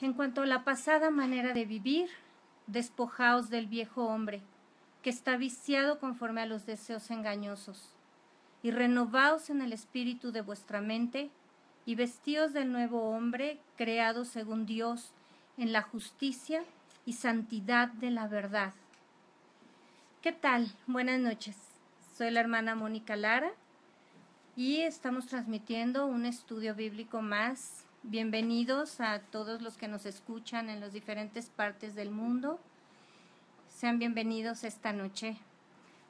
En cuanto a la pasada manera de vivir, despojaos del viejo hombre, que está viciado conforme a los deseos engañosos, y renovaos en el espíritu de vuestra mente, y vestíos del nuevo hombre, creado según Dios, en la justicia y santidad de la verdad. ¿Qué tal? Buenas noches. Soy la hermana Mónica Lara y estamos transmitiendo un estudio bíblico más. Bienvenidos a todos los que nos escuchan en las diferentes partes del mundo. Sean bienvenidos esta noche.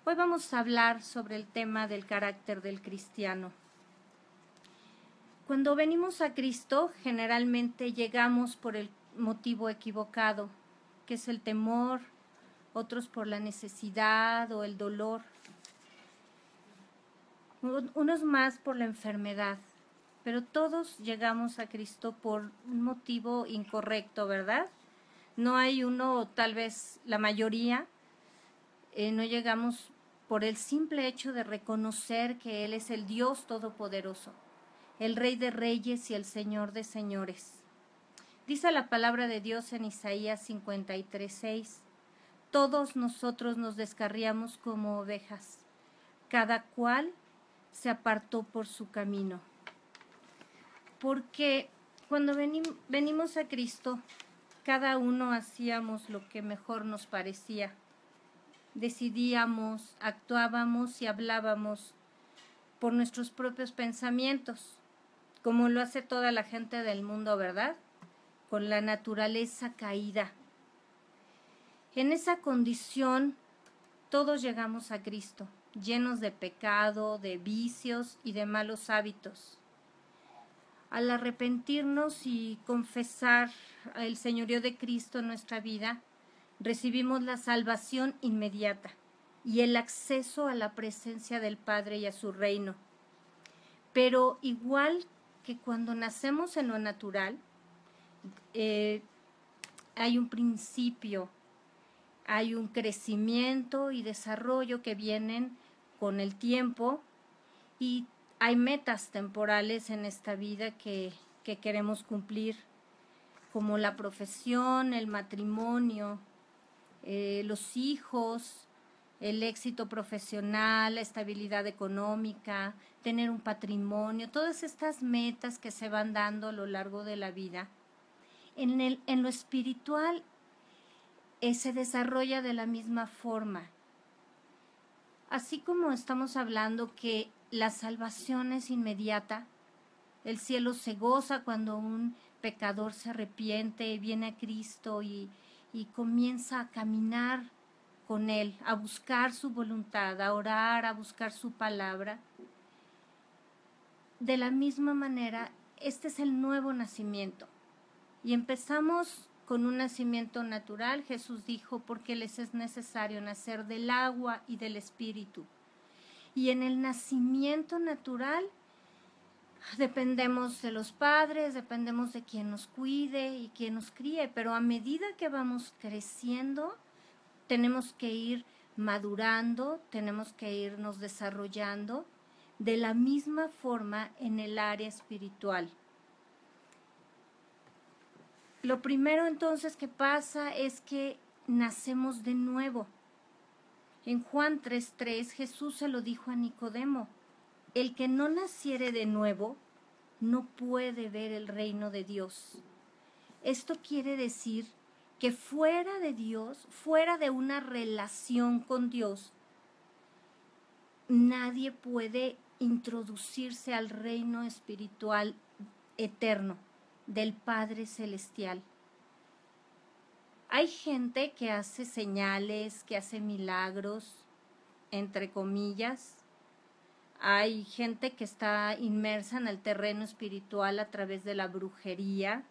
Hoy vamos a hablar sobre el tema del carácter del cristiano. Cuando venimos a Cristo, generalmente llegamos por el motivo equivocado, que es el temor, otros por la necesidad o el dolor, unos más por la enfermedad, pero todos llegamos a Cristo por un motivo incorrecto, ¿verdad? No hay uno, o tal vez la mayoría, no llegamos por el simple hecho de reconocer que Él es el Dios Todopoderoso, el Rey de Reyes y el Señor de Señores. Dice la palabra de Dios en Isaías 53:6, todos nosotros nos descarriamos como ovejas, cada cual se apartó por su camino. Porque cuando venimos a Cristo, cada uno hacíamos lo que mejor nos parecía. Decidíamos, actuábamos y hablábamos por nuestros propios pensamientos, como lo hace toda la gente del mundo, ¿verdad? Con la naturaleza caída. En esa condición, todos llegamos a Cristo, llenos de pecado, de vicios y de malos hábitos. Al arrepentirnos y confesar el señorío de Cristo en nuestra vida, recibimos la salvación inmediata y el acceso a la presencia del Padre y a su reino. Pero igual que cuando nacemos en lo natural, hay un principio, hay un crecimiento y desarrollo que vienen con el tiempo y hay metas temporales en esta vida que queremos cumplir, como la profesión, el matrimonio, los hijos, el éxito profesional, la estabilidad económica, tener un patrimonio, todas estas metas que se van dando a lo largo de la vida. En lo espiritual se desarrolla de la misma forma. Así como estamos hablando que la salvación es inmediata, el cielo se goza cuando un pecador se arrepiente, viene a Cristo y comienza a caminar con Él, a buscar su voluntad, a orar, a buscar su palabra. De la misma manera, este es el nuevo nacimiento. Y empezamos con un nacimiento natural. Jesús dijo, porque les es necesario nacer del agua y del espíritu. Y en el nacimiento natural dependemos de los padres, dependemos de quien nos cuide y quien nos críe, pero a medida que vamos creciendo, tenemos que ir madurando, tenemos que irnos desarrollando de la misma forma en el área espiritual. Lo primero entonces que pasa es que nacemos de nuevo. En Juan 3:3 Jesús se lo dijo a Nicodemo, el que no naciere de nuevo no puede ver el reino de Dios. Esto quiere decir que fuera de Dios, fuera de una relación con Dios, nadie puede introducirse al reino espiritual eterno del Padre Celestial. Hay gente que hace señales, que hace milagros, entre comillas. Hay gente que está inmersa en el terreno espiritual a través de la brujería.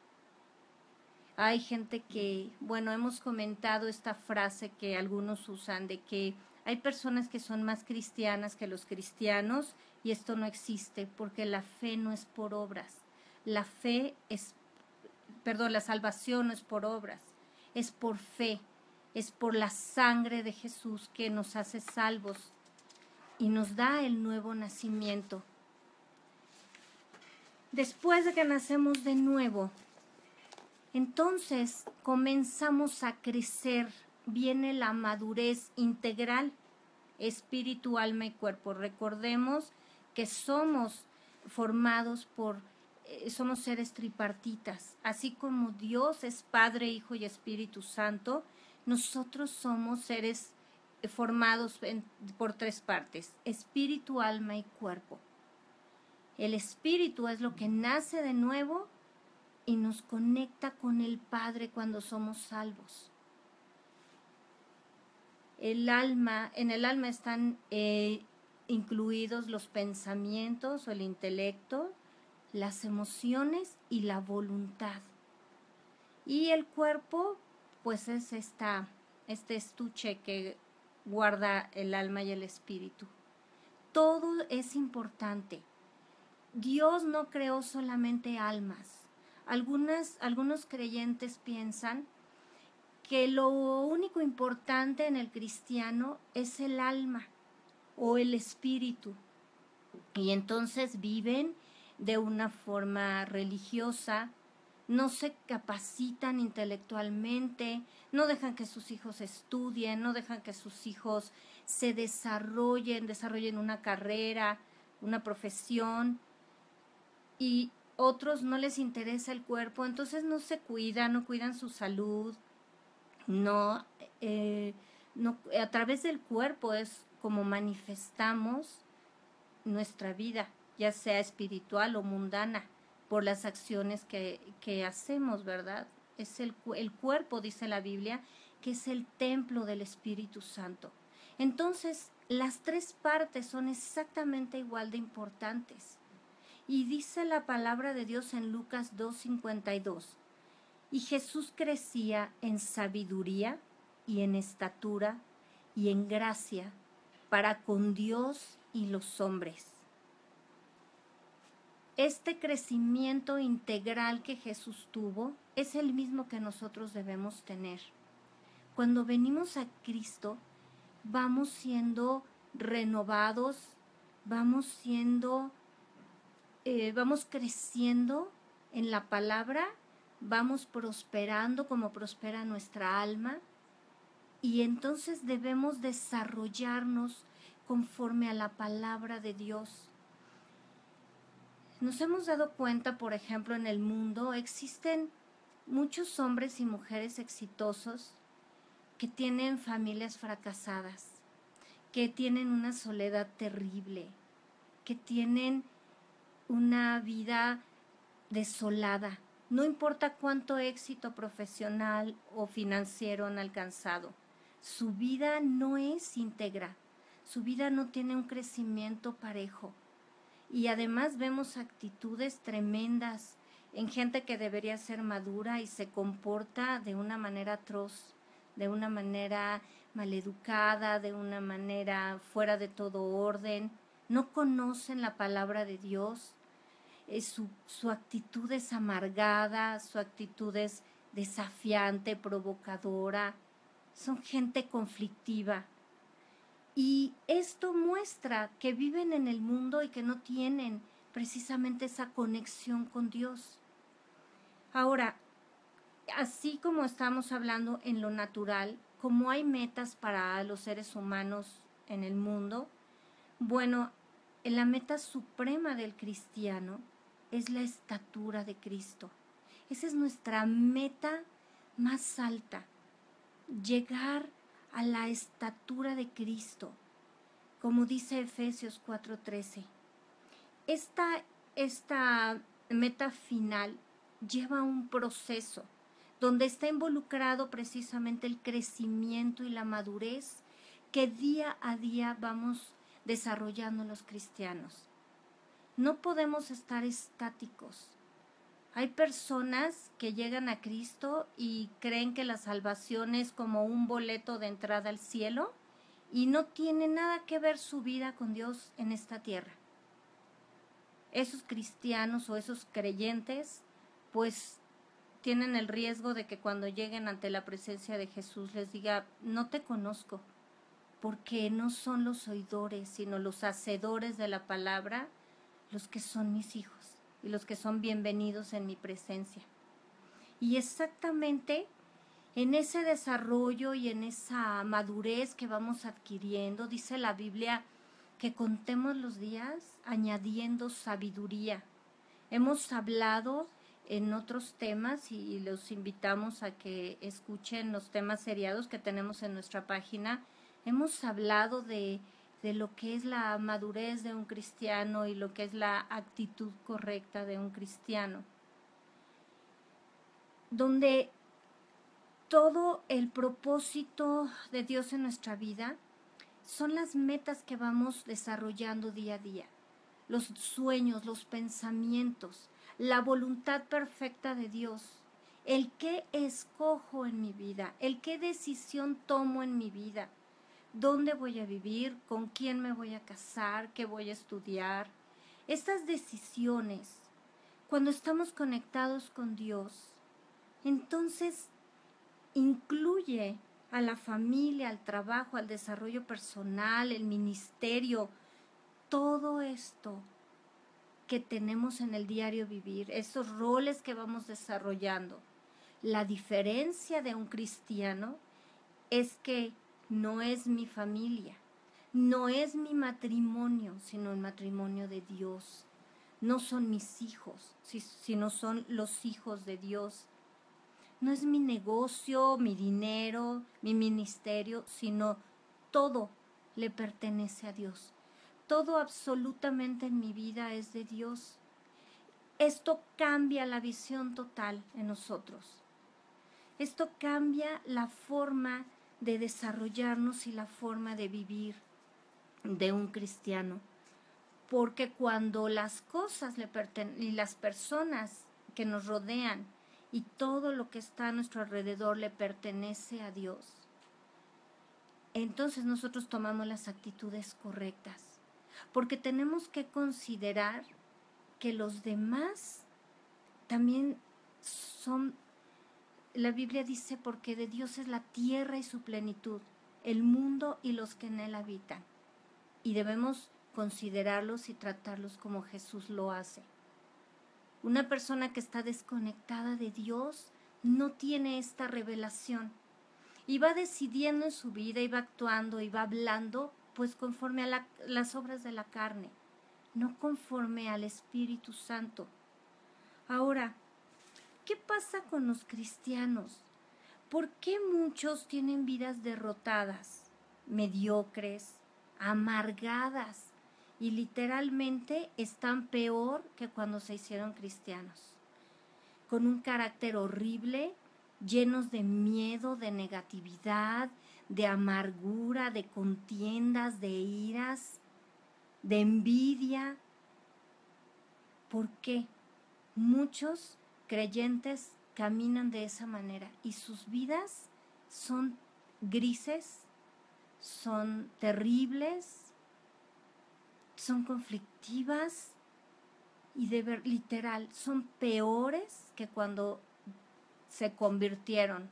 Hay gente que, hemos comentado esta frase que algunos usan de que hay personas que son más cristianas que los cristianos y esto no existe porque la fe no es por obras. La salvación no es por obras, es por fe, es por la sangre de Jesús que nos hace salvos y nos da el nuevo nacimiento. Después de que nacemos de nuevo, Entonces comenzamos a crecer, viene la madurez integral, espíritu, alma y cuerpo. Recordemos que somos formados somos seres tripartitas, así como Dios es Padre, Hijo y Espíritu Santo, nosotros somos seres formados por tres partes, espíritu, alma y cuerpo. El espíritu es lo que nace de nuevo y nos conecta con el Padre cuando somos salvos. En el alma están incluidos los pensamientos o el intelecto, las emociones y la voluntad. Y el cuerpo, pues es este estuche que guarda el alma y el espíritu. Todo es importante. Dios no creó solamente almas. Algunos creyentes piensan que lo único importante en el cristiano es el alma o el espíritu. Y entonces viven de una forma religiosa, no se capacitan intelectualmente, no dejan que sus hijos estudien, no dejan que sus hijos se desarrollen una carrera, una profesión, y otros no les interesa el cuerpo, entonces no se cuidan, no cuidan su salud, no, a través del cuerpo es como manifestamos nuestra vida, ya sea espiritual o mundana, por las acciones que hacemos, ¿verdad? Es el cuerpo, dice la Biblia, que es el templo del Espíritu Santo. Entonces, las tres partes son exactamente igual de importantes. Y dice la palabra de Dios en Lucas 2:52, y Jesús crecía en sabiduría y en estatura y en gracia para con Dios y los hombres. Este crecimiento integral que Jesús tuvo es el mismo que nosotros debemos tener. Cuando venimos a Cristo, vamos siendo renovados, vamos creciendo en la palabra, vamos prosperando como prospera nuestra alma, y entonces debemos desarrollarnos conforme a la palabra de Dios. Nos hemos dado cuenta, por ejemplo, en el mundo existen muchos hombres y mujeres exitosos que tienen familias fracasadas, que tienen una soledad terrible, que tienen una vida desolada. No importa cuánto éxito profesional o financiero han alcanzado, su vida no es íntegra, su vida no tiene un crecimiento parejo. Y además vemos actitudes tremendas en gente que debería ser madura y se comporta de una manera atroz, de una manera maleducada, de una manera fuera de todo orden. No conocen la palabra de Dios. Su actitud es amargada, su actitud es desafiante, provocadora. Son gente conflictiva. Y esto muestra que viven en el mundo y que no tienen precisamente esa conexión con Dios. Ahora, así como estamos hablando en lo natural, como hay metas para los seres humanos en el mundo, bueno, la meta suprema del cristiano es la estatura de Cristo. Esa es nuestra meta más alta, llegar a la estatura de Cristo, como dice Efesios 4:13. Esta meta final lleva un proceso donde está involucrado precisamente el crecimiento y la madurez que día a día vamos desarrollando los cristianos. No podemos estar estáticos. Hay personas que llegan a Cristo y creen que la salvación es como un boleto de entrada al cielo y no tiene nada que ver su vida con Dios en esta tierra. Esos cristianos o esos creyentes, pues tienen el riesgo de que cuando lleguen ante la presencia de Jesús les diga, no te conozco, porque no son los oidores, sino los hacedores de la palabra los que son mis hijos y los que son bienvenidos en mi presencia. Y exactamente en ese desarrollo y en esa madurez que vamos adquiriendo, dice la Biblia que contemos los días añadiendo sabiduría. Hemos hablado en otros temas y los invitamos a que escuchen los temas seriados que tenemos en nuestra página. Hemos hablado de lo que es la madurez de un cristiano y lo que es la actitud correcta de un cristiano, donde todo el propósito de Dios en nuestra vida son las metas que vamos desarrollando día a día, los sueños, los pensamientos, la voluntad perfecta de Dios, el qué escojo en mi vida, el qué decisión tomo en mi vida, dónde voy a vivir, con quién me voy a casar, qué voy a estudiar. Estas decisiones, cuando estamos conectados con Dios, entonces incluye a la familia, al trabajo, al desarrollo personal, el ministerio, todo esto que tenemos en el diario vivir, esos roles que vamos desarrollando. La diferencia de un cristiano es que no es mi familia, no es mi matrimonio, sino el matrimonio de Dios. No son mis hijos, sino son los hijos de Dios. No es mi negocio, mi dinero, mi ministerio, sino todo le pertenece a Dios. Todo absolutamente en mi vida es de Dios. Esto cambia la visión total en nosotros. Esto cambia la forma de desarrollarnos y la forma de vivir de un cristiano. Porque cuando las cosas y las personas que nos rodean y todo lo que está a nuestro alrededor le pertenece a Dios, entonces nosotros tomamos las actitudes correctas. Porque tenemos que considerar que los demás también son, la Biblia dice, porque de Dios es la tierra y su plenitud, el mundo y los que en él habitan. Y debemos considerarlos y tratarlos como Jesús lo hace. Una persona que está desconectada de Dios no tiene esta revelación y va decidiendo en su vida y va actuando y va hablando pues conforme a las obras de la carne, no conforme al Espíritu Santo. Ahora, ¿qué pasa con los cristianos? ¿Por qué muchos tienen vidas derrotadas, mediocres, amargadas y literalmente están peor que cuando se hicieron cristianos? Con un carácter horrible, llenos de miedo, de negatividad, de amargura, de contiendas, de iras, de envidia. ¿Por qué? Muchos creyentes caminan de esa manera y sus vidas son grises, son terribles, son conflictivas y literal son peores que cuando se convirtieron,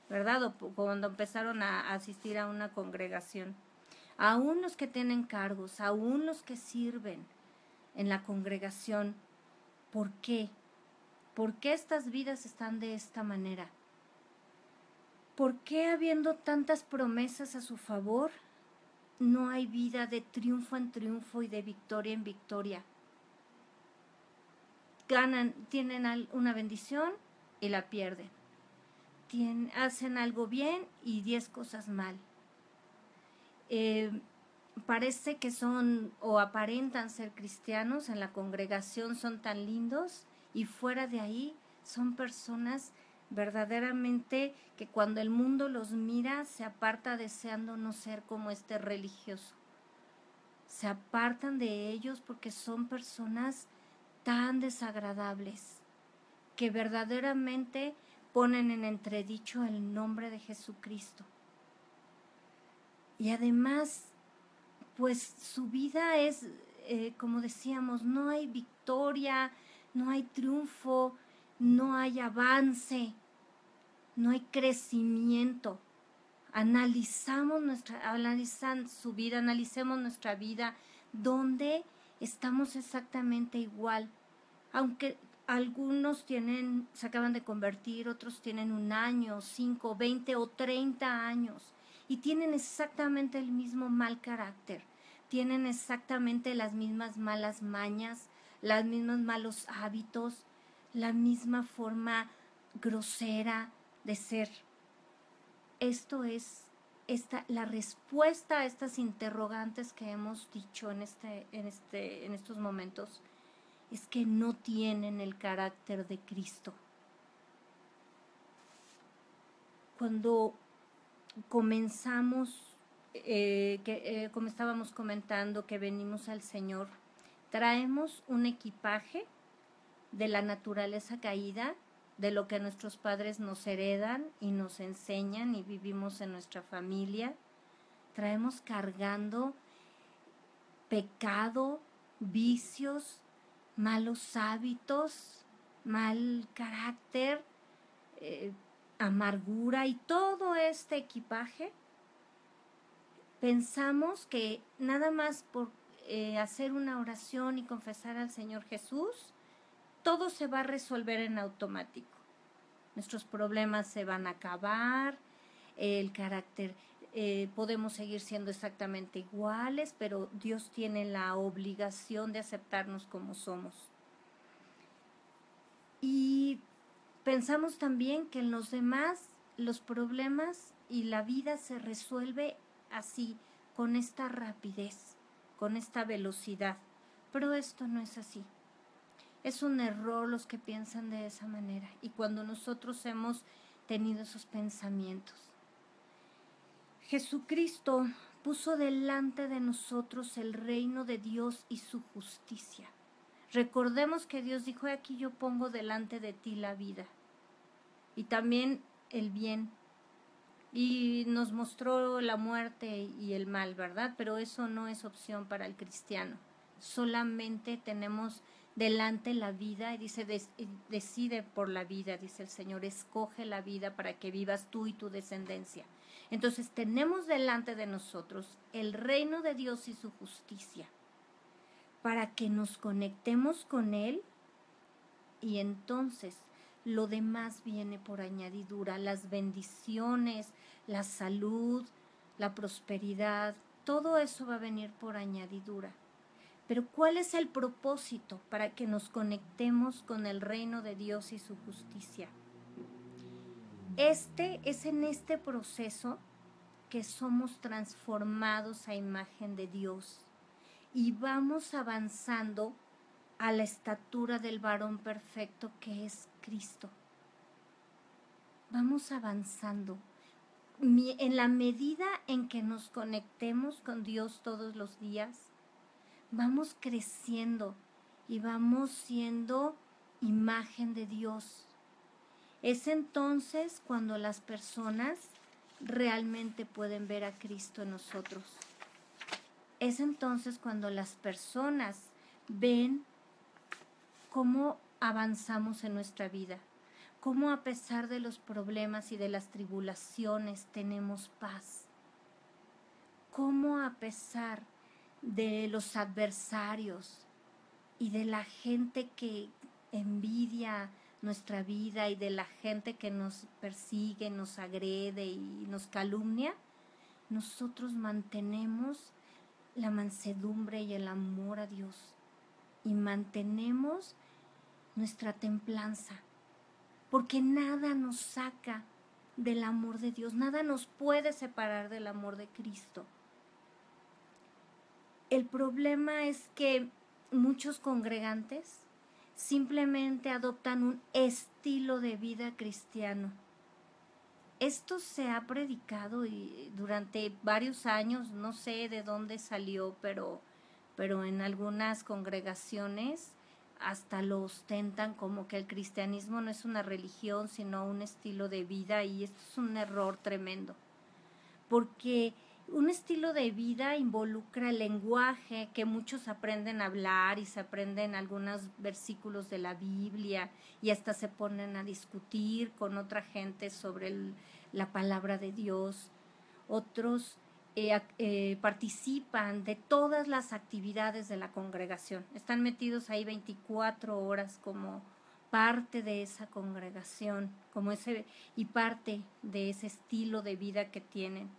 ¿verdad? O cuando empezaron a asistir a una congregación. Aún los que tienen cargos, aún los que sirven en la congregación. ¿Por qué? ¿Por qué estas vidas están de esta manera? ¿Por qué habiendo tantas promesas a su favor, no hay vida de triunfo en triunfo y de victoria en victoria? Tienen una bendición y la pierden. Hacen algo bien y 10 cosas mal. Parece que son o aparentan ser cristianos, en la congregación son tan lindos y fuera de ahí son personas verdaderamente que cuando el mundo los mira se aparta deseando no ser como este religioso. Se apartan de ellos porque son personas tan desagradables que verdaderamente ponen en entredicho el nombre de Jesucristo. Y además, pues su vida es, como decíamos, no hay victoria, no hay triunfo, no hay avance, no hay crecimiento. Analizan su vida, analicemos nuestra vida, donde estamos exactamente igual. algunos se acaban de convertir, otros tienen 1 año, 5, 20 o 30 años y tienen exactamente el mismo mal carácter, tienen exactamente las mismas malas mañas, los mismos malos hábitos, la misma forma grosera de ser. Esto es la respuesta a estas interrogantes que hemos dicho en estos momentos, es que no tienen el carácter de Cristo. Cuando comenzamos, como estábamos comentando, que venimos al Señor, traemos un equipaje de la naturaleza caída, de lo que nuestros padres nos heredan y nos enseñan y vivimos en nuestra familia. Traemos cargando pecado, vicios, malos hábitos, mal carácter, amargura y todo este equipaje. Pensamos que nada más por hacer una oración y confesar al Señor Jesús, todo se va a resolver en automático. Nuestros problemas se van a acabar, el carácter, podemos seguir siendo exactamente iguales, pero Dios tiene la obligación de aceptarnos como somos. Y pensamos también que en los demás los problemas y la vida se resuelve así, con esta rapidez, con esta velocidad. Pero esto no es así. Es un error los que piensan de esa manera. Y cuando nosotros hemos tenido esos pensamientos, Jesucristo puso delante de nosotros el reino de Dios y su justicia. Recordemos que Dios dijo: aquí yo pongo delante de ti la vida y también el bien. Y nos mostró la muerte y el mal, ¿verdad? Pero eso no es opción para el cristiano. Solamente tenemos delante la vida, y dice, decide por la vida, dice el Señor, escoge la vida para que vivas tú y tu descendencia. Entonces tenemos delante de nosotros el reino de Dios y su justicia, para que nos conectemos con Él, y entonces lo demás viene por añadidura, las bendiciones, la salud, la prosperidad, todo eso va a venir por añadidura. Pero ¿cuál es el propósito para que nos conectemos con el reino de Dios y su justicia? Es en este proceso que somos transformados a imagen de Dios y vamos avanzando a la estatura del varón perfecto que es Cristo. Vamos avanzando. En la medida en que nos conectemos con Dios todos los días, vamos creciendo y vamos siendo imagen de Dios. Es entonces cuando las personas realmente pueden ver a Cristo en nosotros. Es entonces cuando las personas ven cómo avanzamos en nuestra vida, cómo a pesar de los problemas y de las tribulaciones tenemos paz, cómo a pesar de los adversarios y de la gente que envidia nuestra vida y de la gente que nos persigue, nos agrede y nos calumnia, nosotros mantenemos la mansedumbre y el amor a Dios y mantenemos nuestra templanza, porque nada nos saca del amor de Dios, nada nos puede separar del amor de Cristo. El problema es que muchos congregantes simplemente adoptan un estilo de vida cristiano. Esto se ha predicado durante varios años, no sé de dónde salió, pero en algunas congregaciones hasta lo ostentan como que el cristianismo no es una religión, sino un estilo de vida, y esto es un error tremendo, porque un estilo de vida involucra el lenguaje que muchos aprenden a hablar y se aprenden algunos versículos de la Biblia y hasta se ponen a discutir con otra gente sobre la palabra de Dios. Otros participan de todas las actividades de la congregación. Están metidos ahí 24 horas como parte de esa congregación, y parte de ese estilo de vida que tienen.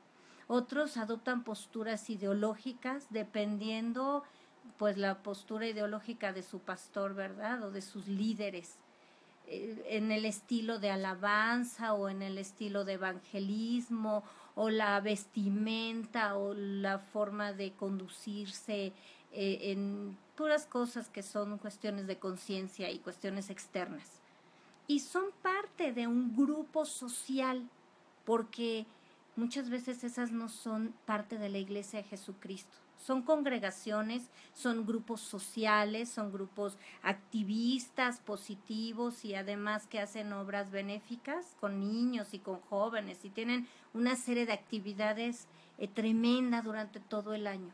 Otros adoptan posturas ideológicas dependiendo pues la postura ideológica de su pastor, ¿verdad? O de sus líderes, en el estilo de alabanza o en el estilo de evangelismo o la vestimenta o la forma de conducirse, en puras cosas que son cuestiones de conciencia y cuestiones externas. Y son parte de un grupo social, porque muchas veces esas no son parte de la Iglesia de Jesucristo. Son congregaciones, son grupos sociales, son grupos activistas, positivos y además que hacen obras benéficas con niños y con jóvenes y tienen una serie de actividades tremenda durante todo el año.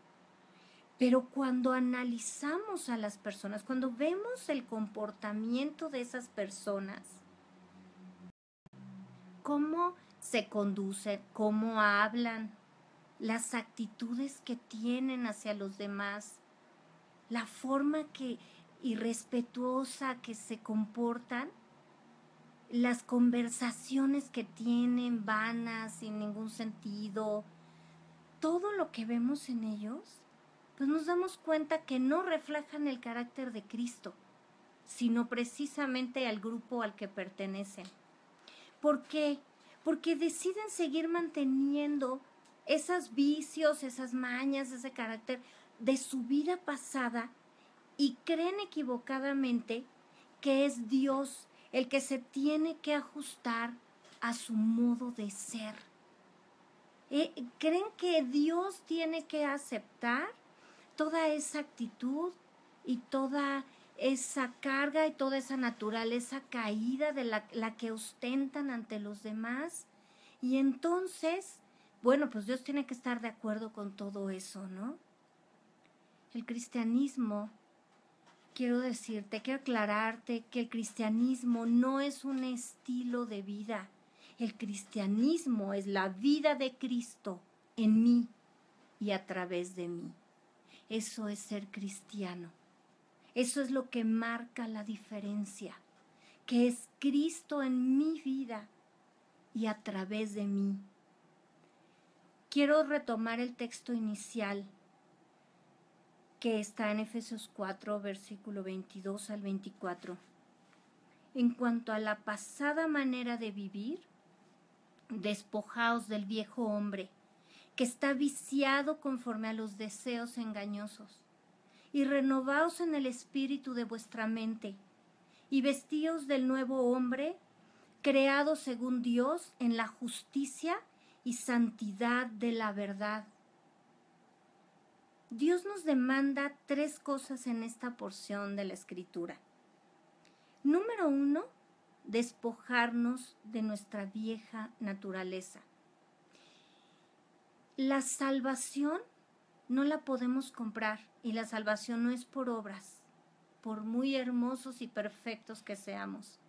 Pero cuando analizamos a las personas, cuando vemos el comportamiento de esas personas, cómo se conducen, cómo hablan, las actitudes que tienen hacia los demás, la forma irrespetuosa que se comportan, las conversaciones que tienen vanas, sin ningún sentido, todo lo que vemos en ellos, pues nos damos cuenta que no reflejan el carácter de Cristo, sino precisamente al grupo al que pertenecen. ¿Por qué? Porque deciden seguir manteniendo esos vicios, esas mañas, ese carácter de su vida pasada y creen equivocadamente que es Dios el que se tiene que ajustar a su modo de ser. Creen que Dios tiene que aceptar toda esa actitud y toda esa carga y toda esa naturaleza caída de la que ostentan ante los demás. Y entonces, bueno, pues Dios tiene que estar de acuerdo con todo eso, ¿no? El cristianismo, quiero aclararte que el cristianismo no es un estilo de vida. El cristianismo es la vida de Cristo en mí y a través de mí. Eso es ser cristiano. Eso es lo que marca la diferencia, que es Cristo en mi vida y a través de mí. Quiero retomar el texto inicial que está en Efesios 4, versículo 22 al 24. En cuanto a la pasada manera de vivir, despojaos del viejo hombre, que está viciado conforme a los deseos engañosos, y renovaos en el espíritu de vuestra mente, y vestíos del nuevo hombre, creado según Dios en la justicia y santidad de la verdad. Dios nos demanda 3 cosas en esta porción de la Escritura. Número 1, despojarnos de nuestra vieja naturaleza. La salvación no la podemos comprar y la salvación no es por obras, por muy hermosos y perfectos que seamos.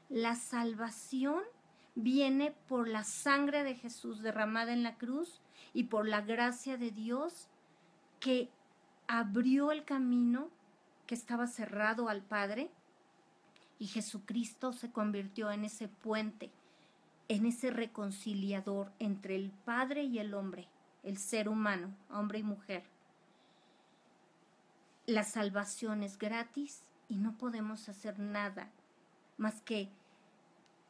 La salvación viene por la sangre de Jesús derramada en la cruz y por la gracia de Dios que abrió el camino que estaba cerrado al Padre y Jesucristo se convirtió en ese puente, en ese reconciliador entre el Padre y el hombre, el ser humano, hombre y mujer. La salvación es gratis y no podemos hacer nada más que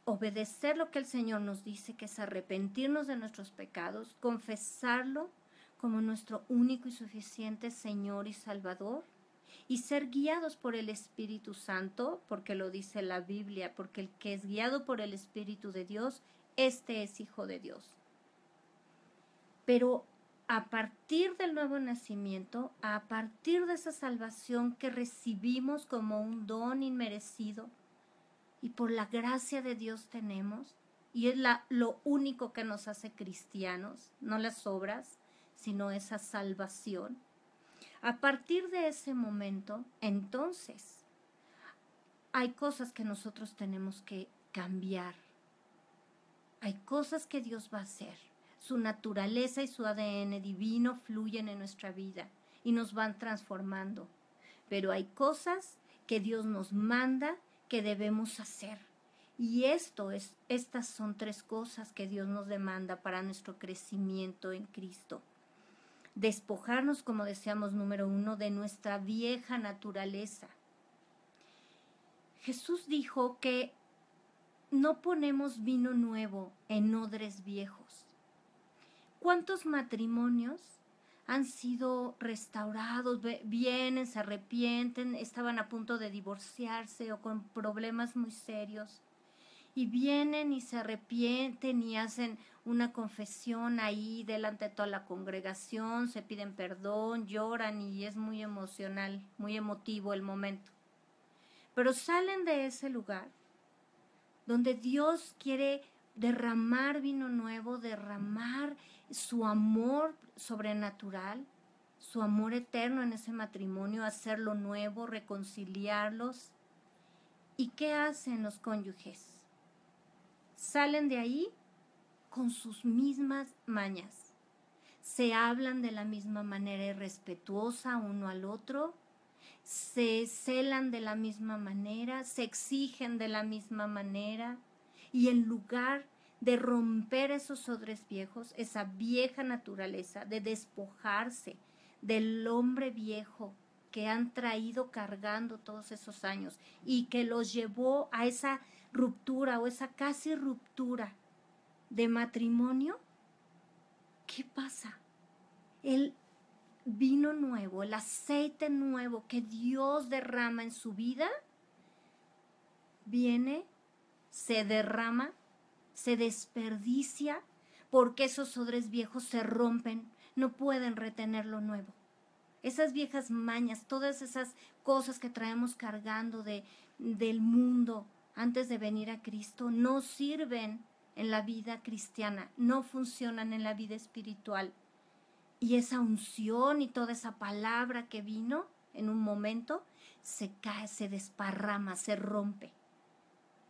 obedecer lo que el Señor nos dice, que es arrepentirnos de nuestros pecados, confesarlo como nuestro único y suficiente Señor y Salvador, y ser guiados por el Espíritu Santo, porque lo dice la Biblia, porque el que es guiado por el Espíritu de Dios, este es hijo de Dios. Pero a partir del nuevo nacimiento, a partir de esa salvación que recibimos como un don inmerecido y por la gracia de Dios tenemos, y es lo único que nos hace cristianos, no las obras, sino esa salvación. A partir de ese momento, entonces, hay cosas que nosotros tenemos que cambiar. Hay cosas que Dios va a hacer. Su naturaleza y su ADN divino fluyen en nuestra vida y nos van transformando. Pero hay cosas que Dios nos manda que debemos hacer. Y estas son 3 cosas que Dios nos demanda para nuestro crecimiento en Cristo. Despojarnos, como decíamos, número 1, de nuestra vieja naturaleza. Jesús dijo que no ponemos vino nuevo en odres viejos. ¿Cuántos matrimonios han sido restaurados, vienen, se arrepienten, estaban a punto de divorciarse o con problemas muy serios? Y vienen y se arrepienten y hacen una confesión ahí delante de toda la congregación, se piden perdón, lloran y es muy emocional, muy emotivo el momento. Pero salen de ese lugar donde Dios quiere derramar vino nuevo, derramar su amor sobrenatural, su amor eterno en ese matrimonio, hacerlo nuevo, reconciliarlos. ¿Y qué hacen los cónyuges? Salen de ahí con sus mismas mañas. Se hablan de la misma manera irrespetuosa uno al otro, se celan de la misma manera, se exigen de la misma manera, y en lugar de romper esos odres viejos, esa vieja naturaleza, de despojarse del hombre viejo que han traído cargando todos esos años y que los llevó a esa ruptura o esa casi ruptura de matrimonio, ¿qué pasa? El vino nuevo, el aceite nuevo que Dios derrama en su vida, viene, se derrama, se desperdicia, porque esos odres viejos se rompen, no pueden retener lo nuevo. Esas viejas mañas, todas esas cosas que traemos cargando del mundo antes de venir a Cristo, no sirven en la vida cristiana, no funcionan en la vida espiritual. Y esa unción y toda esa palabra que vino en un momento, se cae, se desparrama, se rompe.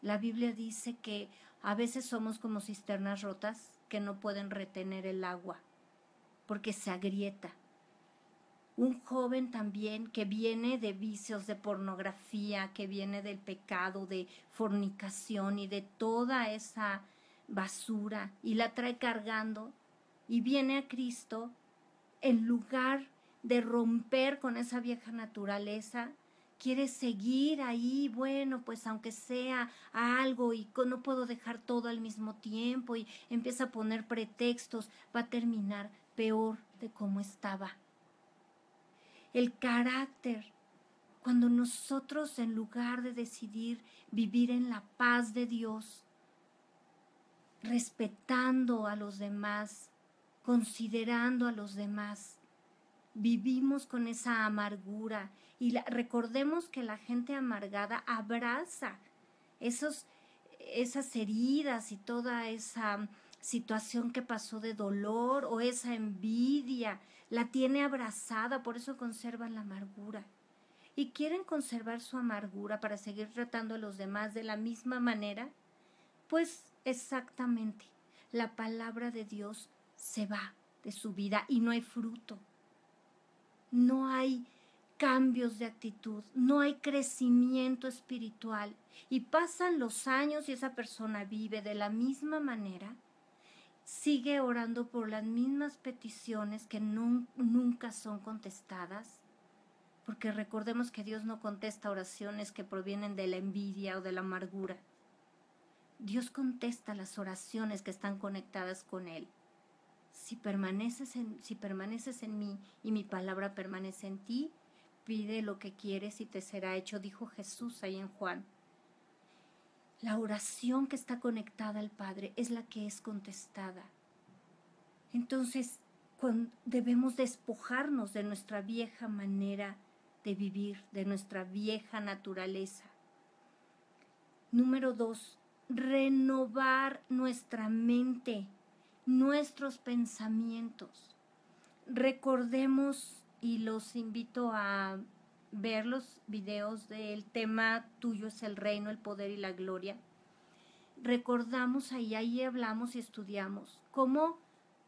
La Biblia dice que a veces somos como cisternas rotas que no pueden retener el agua, porque se agrieta. Un joven también que viene de vicios de pornografía, que viene del pecado, de fornicación y de toda esa basura, y la trae cargando, y viene a Cristo, en lugar de romper con esa vieja naturaleza, quiere seguir ahí, bueno, pues aunque sea algo, y no puedo dejar todo al mismo tiempo, y empieza a poner pretextos, va a terminar peor de cómo estaba. El carácter, cuando nosotros, en lugar de decidir vivir en la paz de Dios, respetando a los demás, considerando a los demás, vivimos con esa amargura, y recordemos que la gente amargada abraza esas heridas y toda esa situación que pasó de dolor o esa envidia, la tiene abrazada, por eso conservan la amargura. Y quieren conservar su amargura para seguir tratando a los demás de la misma manera. Pues exactamente, la palabra de Dios se va de su vida y no hay fruto. No hay cambios de actitud, no hay crecimiento espiritual, y pasan los años y esa persona vive de la misma manera, sigue orando por las mismas peticiones que nunca son contestadas, porque recordemos que Dios no contesta oraciones que provienen de la envidia o de la amargura. Dios contesta las oraciones que están conectadas con Él. Si permaneces en mí y mi palabra permanece en ti, pide lo que quieres y te será hecho, dijo Jesús ahí en Juan. La oración que está conectada al Padre es la que es contestada. Entonces, debemos despojarnos de nuestra vieja manera de vivir, de nuestra vieja naturaleza. Número 2, renovar nuestra mente, nuestros pensamientos. Recordemos, y los invito a ver los videos del tema Tuyo es el reino, el poder y la gloria. Recordamos ahí hablamos y estudiamos cómo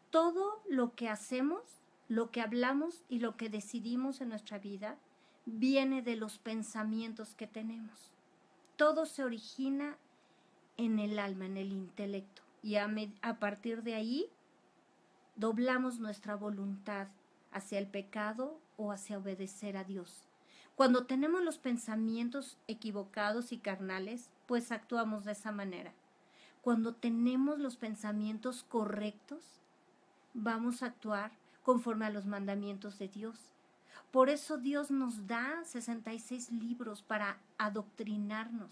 todo lo que hacemos, lo que hablamos y lo que decidimos en nuestra vida viene de los pensamientos que tenemos. todo se origina en el alma, en el intelecto. Y a partir de ahí doblamos nuestra voluntad hacia el pecado o hacia obedecer a Dios. Cuando tenemos los pensamientos equivocados y carnales, pues actuamos de esa manera. Cuando tenemos los pensamientos correctos, vamos a actuar conforme a los mandamientos de Dios. Por eso Dios nos da 66 libros para adoctrinarnos,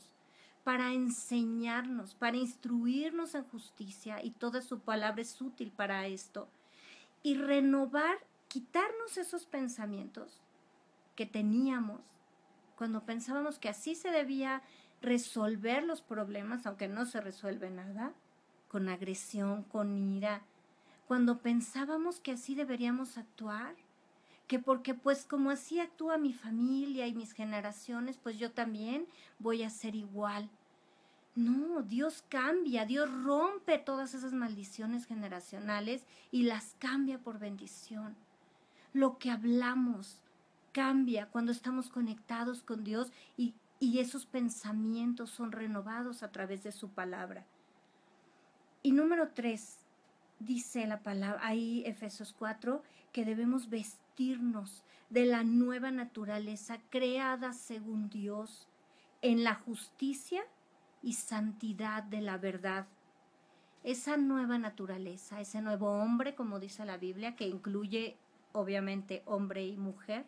para enseñarnos, para instruirnos en justicia, y toda su palabra es útil para esto. Y renovar, quitarnos esos pensamientos que teníamos cuando pensábamos que así se debía resolver los problemas, aunque no se resuelve nada, con agresión, con ira. Cuando pensábamos que así deberíamos actuar, que porque pues como así actúa mi familia y mis generaciones, pues yo también voy a ser igual. No, Dios cambia, Dios rompe todas esas maldiciones generacionales y las cambia por bendición. Lo que hablamos cambia cuando estamos conectados con Dios y esos pensamientos son renovados a través de su palabra. Y número 3, dice la palabra, ahí Efesios 4, que debemos vestirnos de la nueva naturaleza creada según Dios en la justicia y santidad de la verdad. Esa nueva naturaleza, ese nuevo hombre, como dice la Biblia, que incluye obviamente hombre y mujer,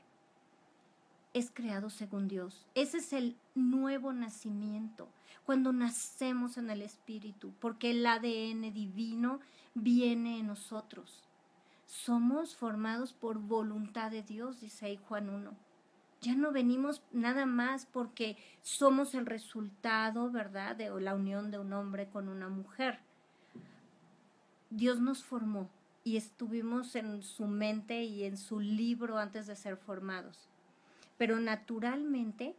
es creado según Dios. Ese es el nuevo nacimiento, cuando nacemos en el Espíritu, porque el ADN divino viene en nosotros. Somos formados por voluntad de Dios, dice ahí Juan 1. Ya no venimos nada más porque somos el resultado, ¿verdad?, de la unión de un hombre con una mujer. Dios nos formó y estuvimos en su mente y en su libro antes de ser formados. Pero naturalmente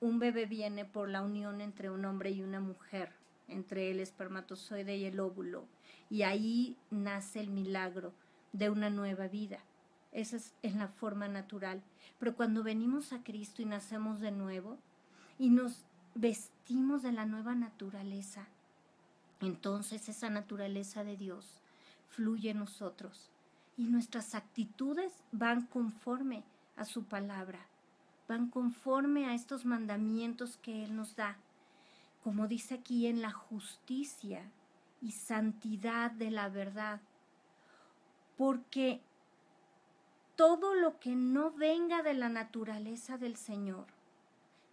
un bebé viene por la unión entre un hombre y una mujer, entre el espermatozoide y el óvulo, y ahí nace el milagro de una nueva vida. Esa es en la forma natural. Pero cuando venimos a Cristo y nacemos de nuevo y nos vestimos de la nueva naturaleza, entonces esa naturaleza de Dios fluye en nosotros y nuestras actitudes van conforme a su palabra, van conforme a estos mandamientos que Él nos da, como dice aquí, en la justicia y santidad de la verdad, porque todo lo que no venga de la naturaleza del Señor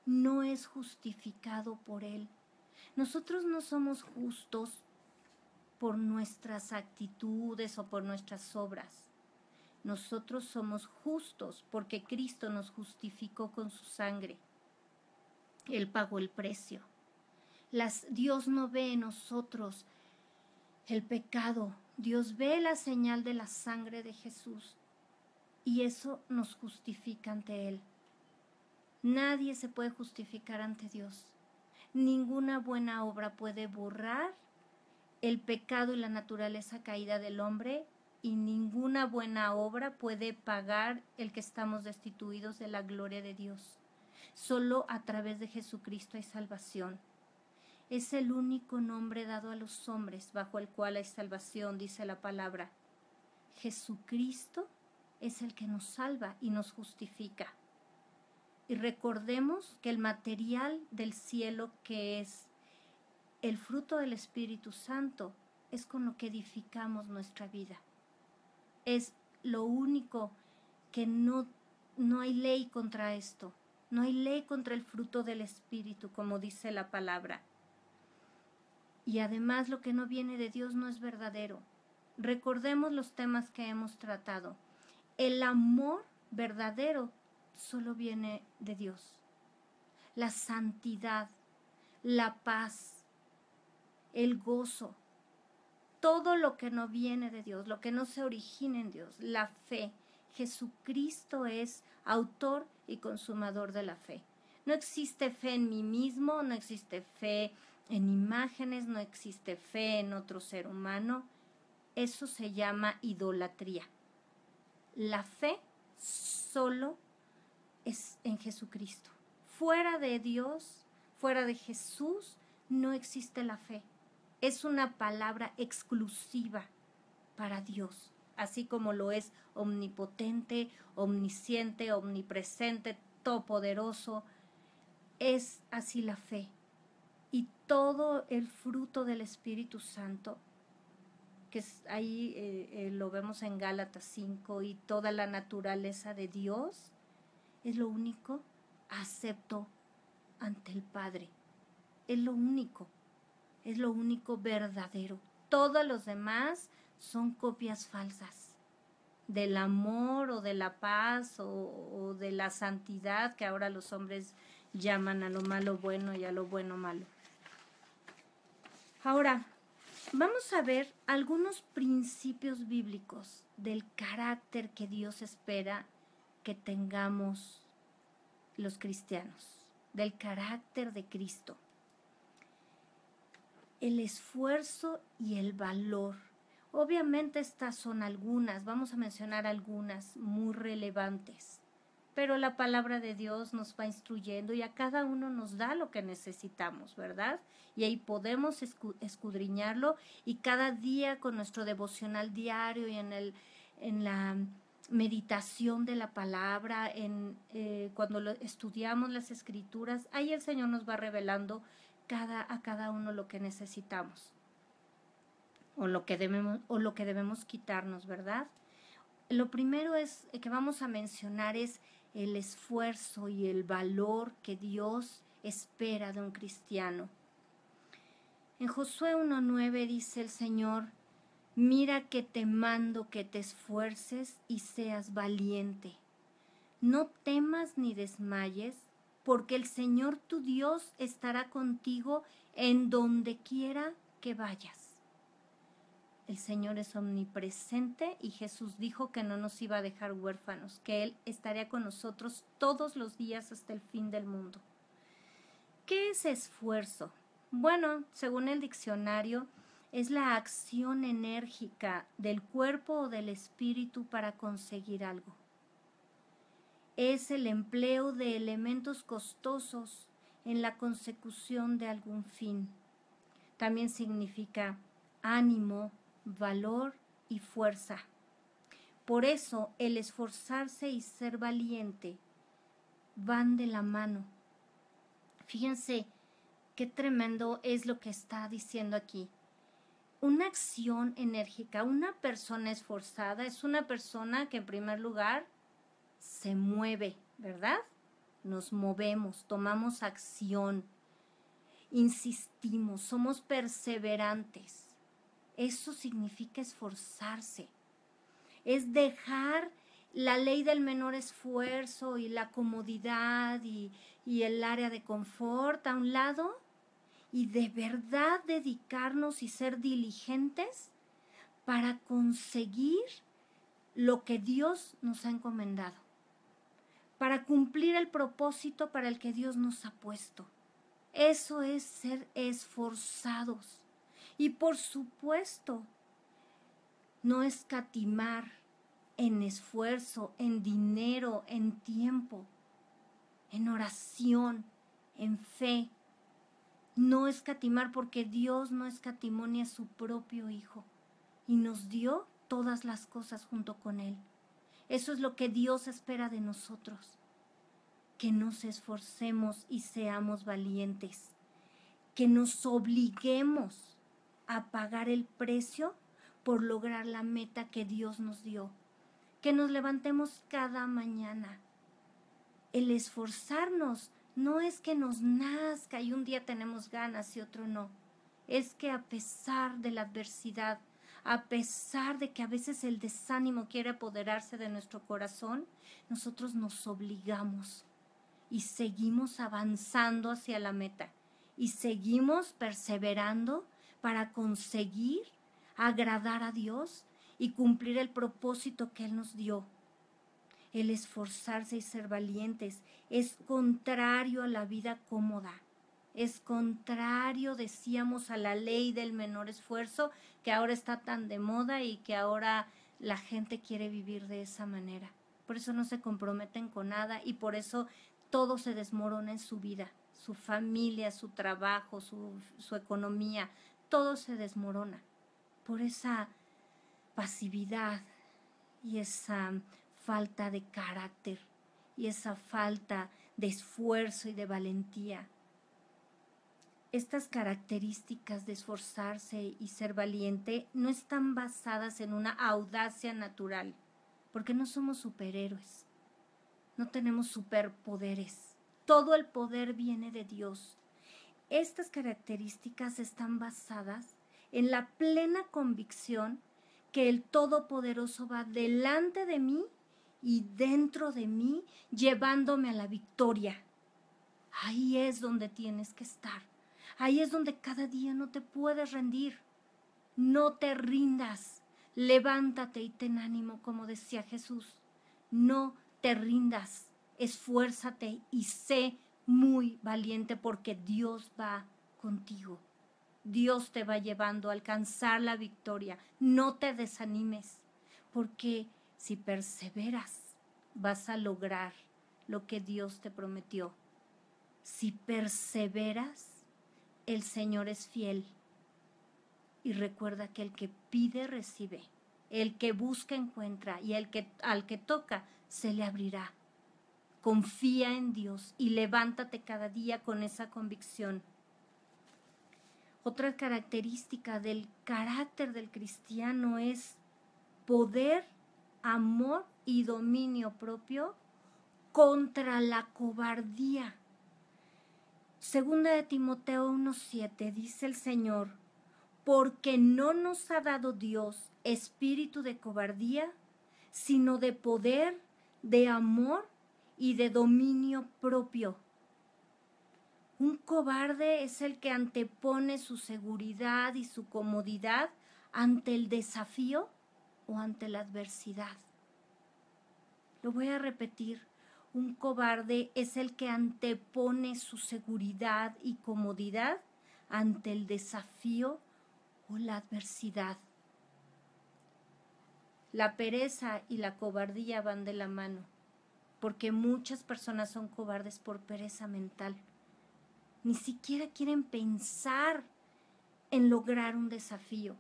no es justificado por Él. Nosotros no somos justos por nuestras actitudes o por nuestras obras. Nosotros somos justos porque Cristo nos justificó con su sangre. Él pagó el precio. Dios no ve en nosotros el pecado. Dios ve la señal de la sangre de Jesús y eso nos justifica ante Él. Nadie se puede justificar ante Dios. Ninguna buena obra puede borrar el pecado y la naturaleza caída del hombre, y ninguna buena obra puede pagar el que estamos destituidos de la gloria de Dios. Solo a través de Jesucristo hay salvación. Es el único nombre dado a los hombres bajo el cual hay salvación, dice la palabra. Jesucristo es el que nos salva y nos justifica. Y recordemos que el material del cielo, que es el fruto del Espíritu Santo, es con lo que edificamos nuestra vida. Es lo único que no hay ley contra esto. No hay ley contra el fruto del Espíritu, como dice la palabra. Y además lo que no viene de Dios no es verdadero. Recordemos los temas que hemos tratado. El amor verdadero solo viene de Dios. La santidad, la paz, el gozo, todo lo que no viene de Dios, lo que no se origina en Dios, la fe. Jesucristo es autor y consumador de la fe. No existe fe en mí mismo, no existe fe en imágenes, no existe fe en otro ser humano. Eso se llama idolatría. La fe solo es en Jesucristo. Fuera de Dios, Fuera de Jesús no existe la fe. Es una palabra exclusiva para Dios, así como lo es omnipotente, omnisciente, omnipresente, todopoderoso. Es así la fe. Y todo el fruto del Espíritu Santo, que es ahí lo vemos en Gálatas 5, y toda la naturaleza de Dios, es lo único acepto ante el Padre. Es lo único verdadero. Todos los demás son copias falsas del amor o de la paz o de la santidad que ahora los hombres llaman a lo malo bueno y a lo bueno malo. Ahora, vamos a ver algunos principios bíblicos del carácter que Dios espera que tengamos los cristianos, del carácter de Cristo. El esfuerzo y el valor. Obviamente estas son algunas, vamos a mencionar algunas muy relevantes, pero la palabra de Dios nos va instruyendo y a cada uno nos da lo que necesitamos, ¿verdad? Y ahí podemos escudriñarlo, y cada día con nuestro devocional diario y en la meditación de la palabra, cuando estudiamos las Escrituras, ahí el Señor nos va revelando a cada uno lo que necesitamos o lo que debemos quitarnos, ¿verdad? Lo primero que vamos a mencionar es el esfuerzo y el valor que Dios espera de un cristiano. En Josué 1:9 dice el Señor: mira que te mando que te esfuerces y seas valiente. No temas ni desmayes, porque el Señor tu Dios estará contigo en donde quiera que vayas. El Señor es omnipresente y Jesús dijo que no nos iba a dejar huérfanos, que Él estaría con nosotros todos los días hasta el fin del mundo. ¿Qué es esfuerzo? Bueno, según el diccionario, es la acción enérgica del cuerpo o del espíritu para conseguir algo. Es el empleo de elementos costosos en la consecución de algún fin. También significa ánimo, valor y fuerza. Por eso el esforzarse y ser valiente van de la mano. Fíjense qué tremendo es lo que está diciendo aquí. Una acción enérgica, una persona esforzada es una persona que en primer lugar se mueve, ¿verdad? Nos movemos, tomamos acción, insistimos, somos perseverantes. Eso significa esforzarse. Es dejar la ley del menor esfuerzo y la comodidad y el área de confort a un lado y de verdad dedicarnos y ser diligentes para conseguir lo que Dios nos ha encomendado, para cumplir el propósito para el que Dios nos ha puesto. Eso es ser esforzados. Y por supuesto, no escatimar en esfuerzo, en dinero, en tiempo, en oración, en fe. No escatimar, porque Dios no escatimó ni a su propio Hijo y nos dio todas las cosas junto con Él. Eso es lo que Dios espera de nosotros, que nos esforcemos y seamos valientes, que nos obliguemos a pagar el precio por lograr la meta que Dios nos dio, que nos levantemos cada mañana. El esforzarnos no es que nos nazca y un día tenemos ganas y otro no. Es que a pesar de la adversidad, a pesar de que a veces el desánimo quiere apoderarse de nuestro corazón, nosotros nos obligamos y seguimos avanzando hacia la meta y seguimos perseverando para conseguir agradar a Dios y cumplir el propósito que Él nos dio. El esforzarse y ser valientes es contrario a la vida cómoda. Es contrario, decíamos, a la ley del menor esfuerzo, que ahora está tan de moda y que ahora la gente quiere vivir de esa manera. Por eso no se comprometen con nada y por eso todo se desmorona en su vida. su familia, su trabajo, su economía, todo se desmorona por esa pasividad y esa falta de carácter y esa falta de esfuerzo y de valentía. Estas características de esforzarse y ser valiente no están basadas en una audacia natural, porque no somos superhéroes, no tenemos superpoderes. Todo el poder viene de Dios. Estas características están basadas en la plena convicción que el Todopoderoso va delante de mí y dentro de mí, llevándome a la victoria. Ahí es donde tienes que estar. Ahí es donde cada día no te puedes rendir. No te rindas. Levántate y ten ánimo, como decía Jesús. No te rindas. Esfuérzate y sé muy valiente porque Dios va contigo. Dios te va llevando a alcanzar la victoria. No te desanimes, porque si perseveras, vas a lograr lo que Dios te prometió. Si perseveras, el Señor es fiel. Y recuerda que el que pide, recibe. El que busca, encuentra. Y al que toca, se le abrirá. Confía en Dios y levántate cada día con esa convicción. Otra característica del carácter del cristiano es poder, amor y dominio propio contra la cobardía. Segunda de Timoteo 1:7 dice el Señor, porque no nos ha dado Dios espíritu de cobardía, sino de poder, de amor y de dominio propio. Un cobarde es el que antepone su seguridad y su comodidad ante el desafío o ante la adversidad. Lo voy a repetir. Un cobarde es el que antepone su seguridad y comodidad ante el desafío o la adversidad. La pereza y la cobardía van de la mano, porque muchas personas son cobardes por pereza mental. Ni siquiera quieren pensar en lograr un desafío.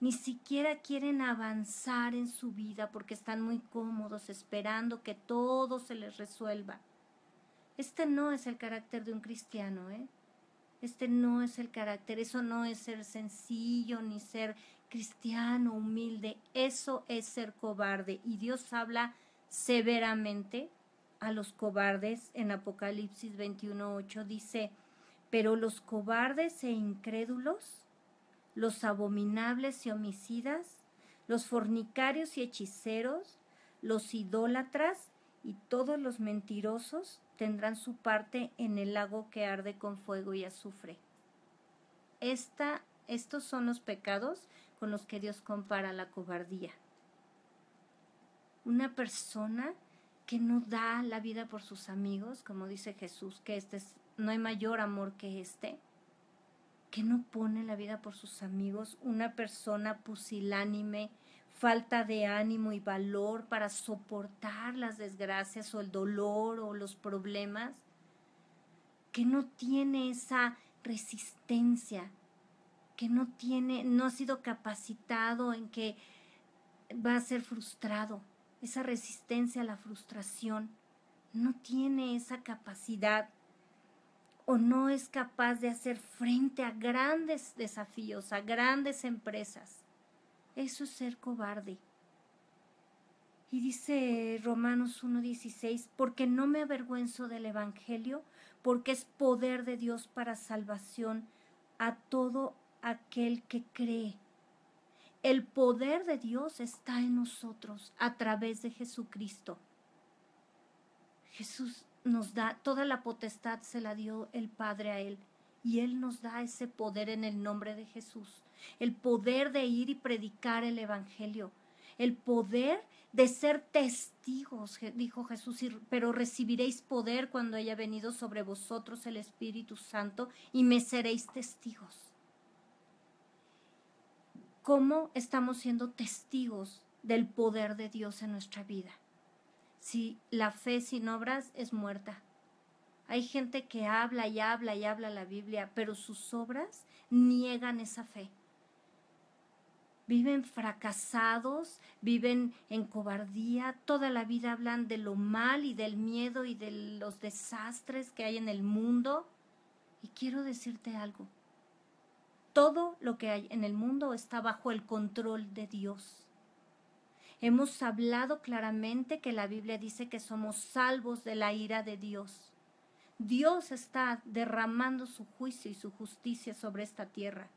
Ni siquiera quieren avanzar en su vida porque están muy cómodos esperando que todo se les resuelva. Este no es el carácter de un cristiano, ¿eh? Este no es el carácter, eso no es ser sencillo ni ser cristiano, humilde, eso es ser cobarde. Y Dios habla severamente a los cobardes en Apocalipsis 21:8, dice, pero los cobardes e incrédulos, los abominables y homicidas, los fornicarios y hechiceros, los idólatras y todos los mentirosos tendrán su parte en el lago que arde con fuego y azufre. Estos son los pecados con los que Dios compara la cobardía. Una persona que no da la vida por sus amigos, como dice Jesús, que no hay mayor amor que este, que no pone la vida por sus amigos, una persona pusilánime, falta de ánimo y valor para soportar las desgracias o el dolor o los problemas, que no tiene esa resistencia, que no ha sido capacitado en que va a ser frustrado, esa resistencia a la frustración, no tiene esa capacidad o no es capaz de hacer frente a grandes desafíos, a grandes empresas. Eso es ser cobarde. Y dice Romanos 1:16, porque no me avergüenzo del Evangelio, porque es poder de Dios para salvación a todo aquel que cree. El poder de Dios está en nosotros a través de Jesucristo. Jesús nos da, toda la potestad se la dio el Padre a Él, y Él nos da ese poder en el nombre de Jesús, el poder de ir y predicar el Evangelio, el poder de ser testigos, dijo Jesús, pero recibiréis poder cuando haya venido sobre vosotros el Espíritu Santo y me seréis testigos. ¿Cómo estamos siendo testigos del poder de Dios en nuestra vida? Si la fe sin obras es muerta. Hay gente que habla y habla y habla la Biblia, pero sus obras niegan esa fe. Viven fracasados, viven en cobardía, toda la vida hablan de lo mal y del miedo y de los desastres que hay en el mundo. Y quiero decirte algo, todo lo que hay en el mundo está bajo el control de Dios. Hemos hablado claramente que la Biblia dice que somos salvos de la ira de Dios. Dios está derramando su juicio y su justicia sobre esta tierra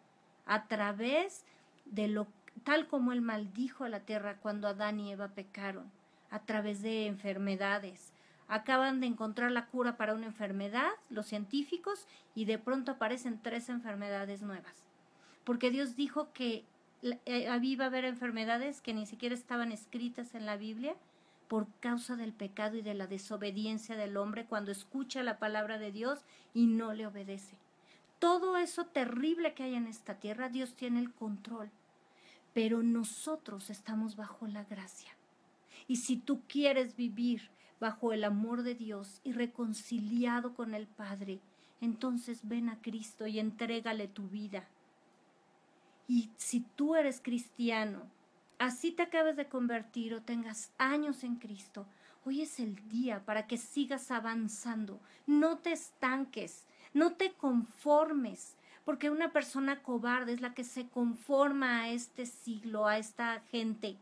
a través de lo tal como Él maldijo a la tierra cuando Adán y Eva pecaron, a través de enfermedades. Acaban de encontrar la cura para una enfermedad, los científicos, y de pronto aparecen 3 enfermedades nuevas. Porque Dios dijo que iba a haber enfermedades que ni siquiera estaban escritas en la Biblia por causa del pecado y de la desobediencia del hombre cuando escucha la palabra de Dios y no le obedece. Todo eso terrible que hay en esta tierra, Dios tiene el control. Pero nosotros estamos bajo la gracia. Y si tú quieres vivir bajo el amor de Dios y reconciliado con el Padre, entonces ven a Cristo y entrégale tu vida. Y si tú eres cristiano, así te acabas de convertir o tengas años en Cristo, hoy es el día para que sigas avanzando. No te estanques, no te conformes, porque una persona cobarde es la que se conforma a este siglo, a esta gente.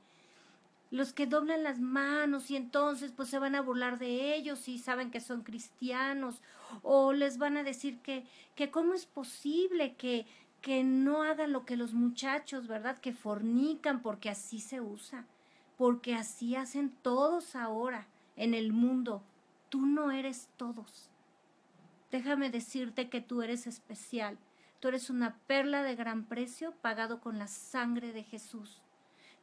Los que doblan las manos y entonces pues se van a burlar de ellos y saben que son cristianos, o les van a decir que cómo es posible que no hagan lo que los muchachos, ¿verdad? Que fornican, porque así se usa, porque así hacen todos ahora en el mundo. Tú no eres todos. Déjame decirte que tú eres especial. Tú eres una perla de gran precio pagado con la sangre de Jesús.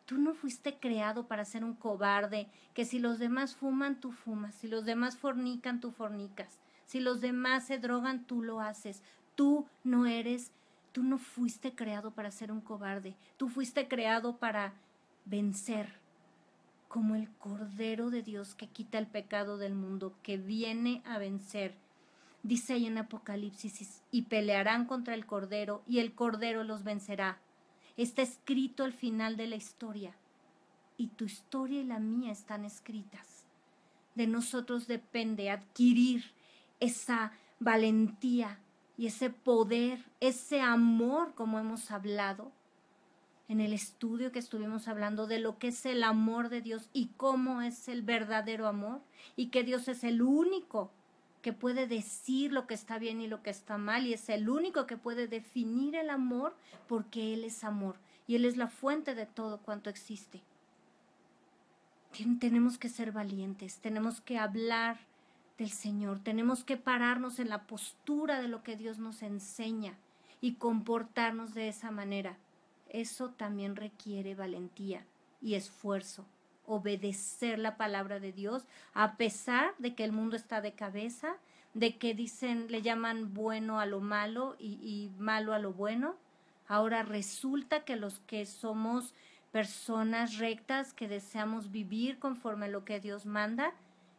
Tú no fuiste creado para ser un cobarde, que si los demás fuman, tú fumas, si los demás fornican, tú fornicas, si los demás se drogan, tú lo haces. Tú no fuiste creado para ser un cobarde, tú fuiste creado para vencer, como el Cordero de Dios que quita el pecado del mundo, que viene a vencer. Dice ahí en Apocalipsis, y pelearán contra el Cordero, y el Cordero los vencerá. Está escrito al final de la historia, y tu historia y la mía están escritas. De nosotros depende adquirir esa valentía y ese poder, ese amor, como hemos hablado en el estudio que estuvimos hablando de lo que es el amor de Dios y cómo es el verdadero amor, y que Dios es el único que puede decir lo que está bien y lo que está mal, y es el único que puede definir el amor, porque Él es amor y Él es la fuente de todo cuanto existe. Tenemos que ser valientes, tenemos que hablar del Señor, tenemos que pararnos en la postura de lo que Dios nos enseña y comportarnos de esa manera. Eso también requiere valentía y esfuerzo. Obedecer la palabra de Dios, a pesar de que el mundo está de cabeza, de que le llaman bueno a lo malo y malo a lo bueno. Ahora resulta que los que somos personas rectas, que deseamos vivir conforme a lo que Dios manda,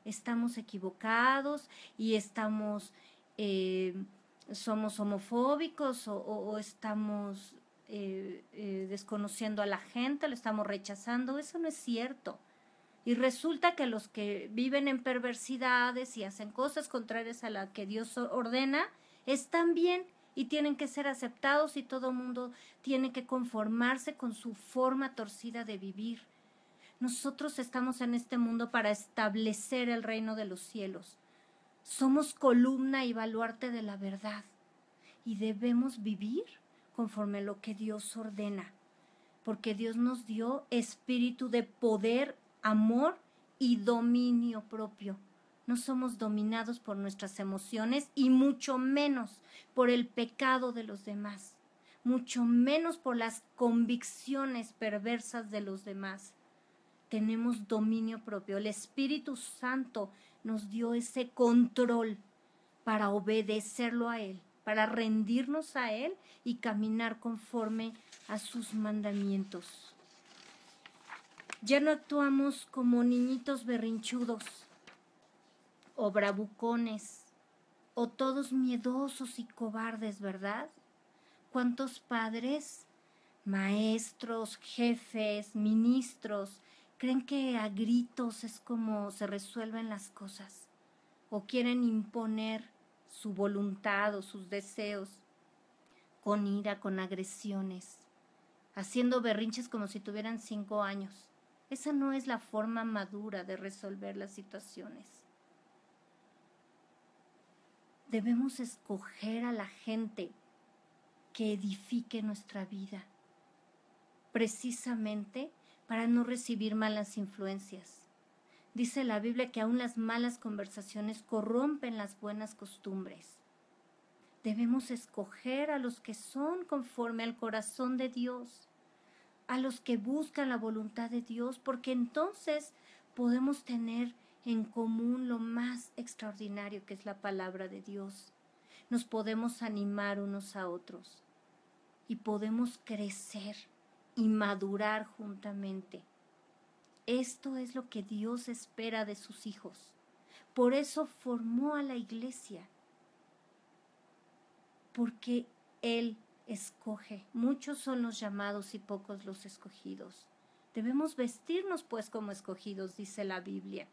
estamos equivocados y somos homofóbicos o estamos desconociendo a la gente, lo estamos rechazando. Eso no es cierto. Y resulta que los que viven en perversidades y hacen cosas contrarias a la que Dios ordena, están bien y tienen que ser aceptados, y todo mundo tiene que conformarse con su forma torcida de vivir. Nosotros estamos en este mundo para establecer el reino de los cielos. Somos columna y baluarte de la verdad, y debemos vivir conforme a lo que Dios ordena, porque Dios nos dio espíritu de poder, amor y dominio propio. No somos dominados por nuestras emociones y mucho menos por el pecado de los demás, mucho menos por las convicciones perversas de los demás. Tenemos dominio propio. El Espíritu Santo nos dio ese control para obedecerlo a Él, para rendirnos a Él y caminar conforme a sus mandamientos. Ya no actuamos como niñitos berrinchudos o bravucones o todos miedosos y cobardes, ¿verdad? ¿Cuántos padres, maestros, jefes, ministros, creen que a gritos es como se resuelven las cosas? ¿O quieren imponer su voluntad o sus deseos con ira, con agresiones, haciendo berrinches como si tuvieran 5 años? Esa no es la forma madura de resolver las situaciones. Debemos escoger a la gente que edifique nuestra vida, precisamente para no recibir malas influencias. Dice la Biblia que aún las malas conversaciones corrompen las buenas costumbres. Debemos escoger a los que son conforme al corazón de Dios, a los que buscan la voluntad de Dios, porque entonces podemos tener en común lo más extraordinario que es la palabra de Dios. Nos podemos animar unos a otros y podemos crecer y madurar juntamente. Esto es lo que Dios espera de sus hijos. Por eso formó a la iglesia, porque Él escoge. Muchos son los llamados y pocos los escogidos. Debemos vestirnos pues como escogidos, dice la Biblia.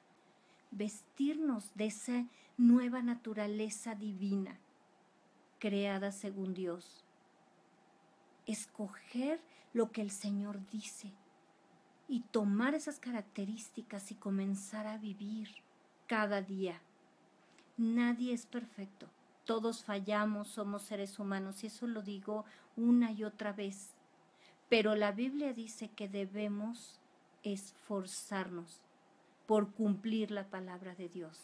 Vestirnos de esa nueva naturaleza divina, creada según Dios. Escoger lo que el Señor dice y tomar esas características y comenzar a vivir cada día. Nadie es perfecto. Todos fallamos, somos seres humanos, y eso lo digo una y otra vez. Pero la Biblia dice que debemos esforzarnos por cumplir la palabra de Dios.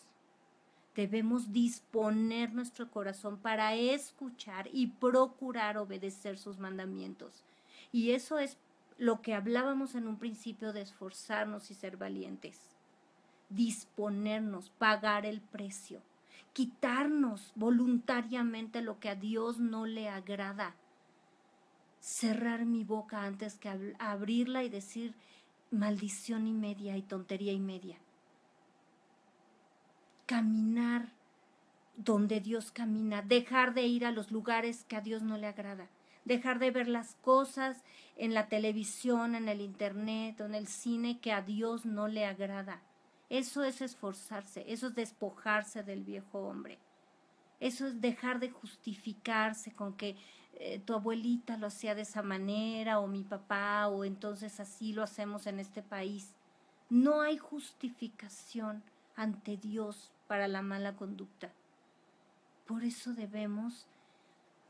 Debemos disponer nuestro corazón para escuchar y procurar obedecer sus mandamientos. Y eso es lo que hablábamos en un principio de esforzarnos y ser valientes. Disponernos, pagar el precio. Quitarnos voluntariamente lo que a Dios no le agrada. Cerrar mi boca antes que abrirla y decir maldición y media y tontería y media. Caminar donde Dios camina. Dejar de ir a los lugares que a Dios no le agrada. Dejar de ver las cosas en la televisión, en el internet o en el cine que a Dios no le agrada. Eso es esforzarse, eso es despojarse del viejo hombre. Eso es dejar de justificarse con que tu abuelita lo hacía de esa manera o mi papá o entonces así lo hacemos en este país. No hay justificación ante Dios para la mala conducta. Por eso debemos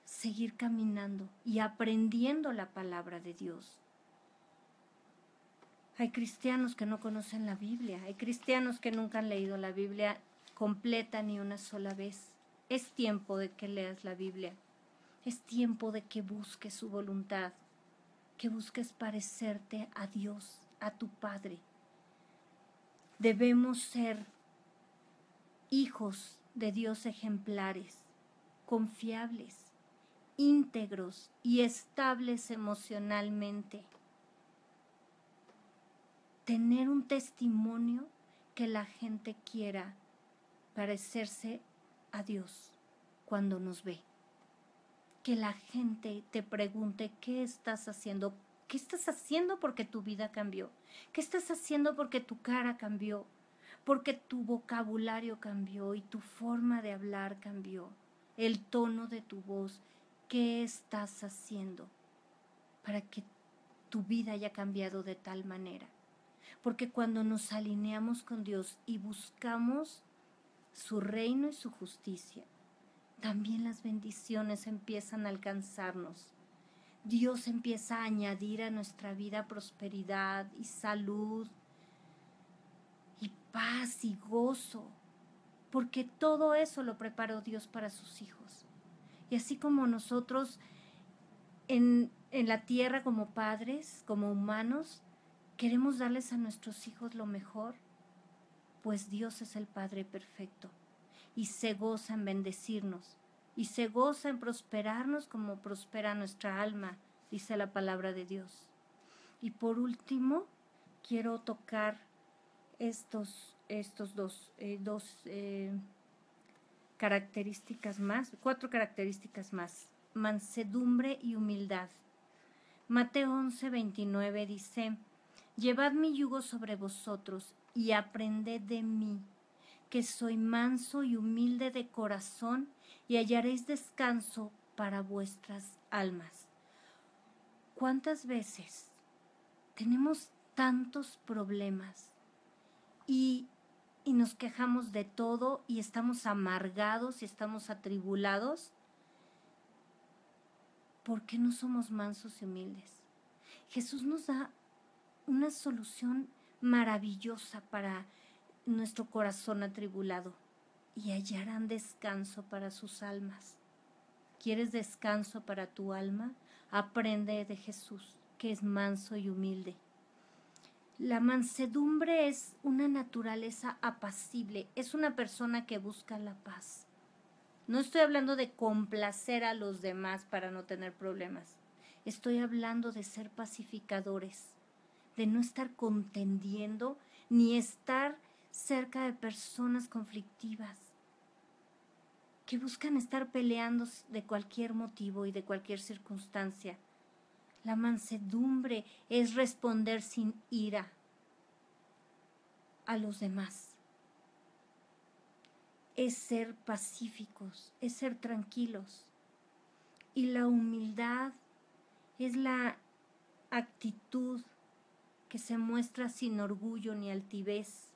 seguir caminando y aprendiendo la palabra de Dios. Hay cristianos que no conocen la Biblia, hay cristianos que nunca han leído la Biblia completa ni una sola vez. Es tiempo de que leas la Biblia, es tiempo de que busques su voluntad, que busques parecerte a Dios, a tu Padre. Debemos ser hijos de Dios ejemplares, confiables, íntegros y estables emocionalmente. Tener un testimonio que la gente quiera parecerse a Dios cuando nos ve. Que la gente te pregunte qué estás haciendo. ¿Qué estás haciendo porque tu vida cambió? ¿Qué estás haciendo porque tu cara cambió? Porque tu vocabulario cambió y tu forma de hablar cambió. El tono de tu voz. ¿Qué estás haciendo para que tu vida haya cambiado de tal manera? Porque cuando nos alineamos con Dios y buscamos su reino y su justicia, también las bendiciones empiezan a alcanzarnos. Dios empieza a añadir a nuestra vida prosperidad y salud y paz y gozo, porque todo eso lo preparó Dios para sus hijos. Y así como nosotros en la tierra como padres, como humanos, queremos darles a nuestros hijos lo mejor, pues Dios es el Padre perfecto y se goza en bendecirnos y se goza en prosperarnos como prospera nuestra alma, dice la palabra de Dios. Y por último, quiero tocar estos dos características más, 4 características más: mansedumbre y humildad. Mateo 11:29 dice: Llevad mi yugo sobre vosotros y aprended de mí, que soy manso y humilde de corazón, y hallaréis descanso para vuestras almas. ¿Cuántas veces tenemos tantos problemas y nos quejamos de todo y estamos amargados y estamos atribulados? ¿Por qué no somos mansos y humildes? Jesús nos da una solución maravillosa para nuestro corazón atribulado: y hallarán descanso para sus almas. ¿Quieres descanso para tu alma? Aprende de Jesús, que es manso y humilde. La mansedumbre es una naturaleza apacible, es una persona que busca la paz. No estoy hablando de complacer a los demás para no tener problemas. Estoy hablando de ser pacificadores, de no estar contendiendo ni estar cerca de personas conflictivas que buscan estar peleando de cualquier motivo y de cualquier circunstancia. La mansedumbre es responder sin ira a los demás. Es ser pacíficos, es ser tranquilos. Y la humildad es la actitud que se muestra sin orgullo ni altivez,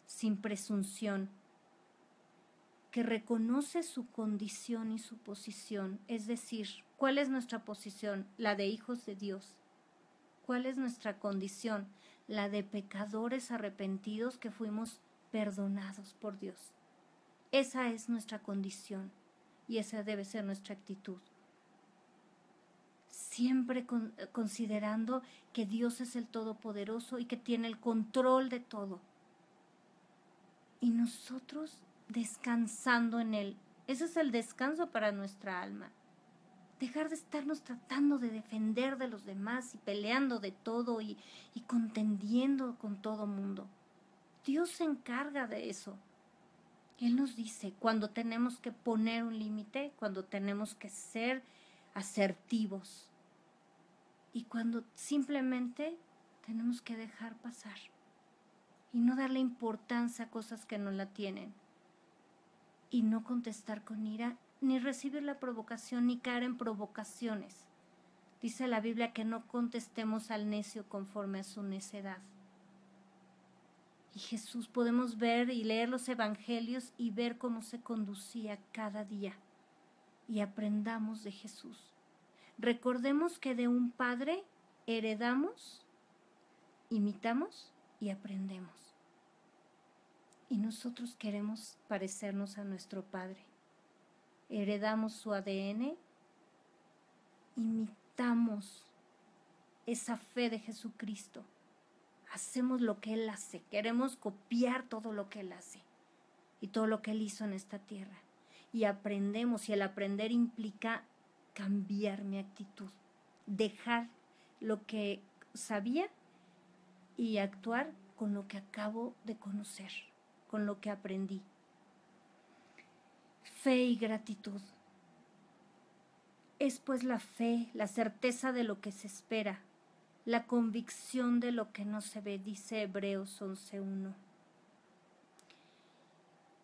sin presunción, que reconoce su condición y su posición. Es decir, ¿cuál es nuestra posición? La de hijos de Dios. ¿Cuál es nuestra condición? La de pecadores arrepentidos que fuimos perdonados por Dios. Esa es nuestra condición y esa debe ser nuestra actitud. Siempre considerando que Dios es el Todopoderoso y que tiene el control de todo. Y nosotros descansando en Él. Ese es el descanso para nuestra alma. Dejar de estarnos tratando de defender de los demás y peleando de todo y contendiendo con todo mundo. Dios se encarga de eso. Él nos dice cuando tenemos que poner un límite, cuando tenemos que ser asertivos y cuando simplemente tenemos que dejar pasar y no darle importancia a cosas que no la tienen y no contestar con ira ni recibir la provocación ni caer en provocaciones. Dice la Biblia que no contestemos al necio conforme a su necedad. Y Jesús, podemos ver y leer los evangelios y ver cómo se conducía cada día. Y aprendamos de Jesús. Recordemos que de un padre heredamos, imitamos y aprendemos. Y nosotros queremos parecernos a nuestro Padre. Heredamos su ADN, imitamos esa fe de Jesucristo. Hacemos lo que Él hace, queremos copiar todo lo que Él hace y todo lo que Él hizo en esta tierra. Y aprendemos, y el aprender implica cambiar mi actitud, dejar lo que sabía y actuar con lo que acabo de conocer, con lo que aprendí. Fe y gratitud. Es pues la fe, la certeza de lo que se espera, la convicción de lo que no se ve, dice Hebreos 11:1.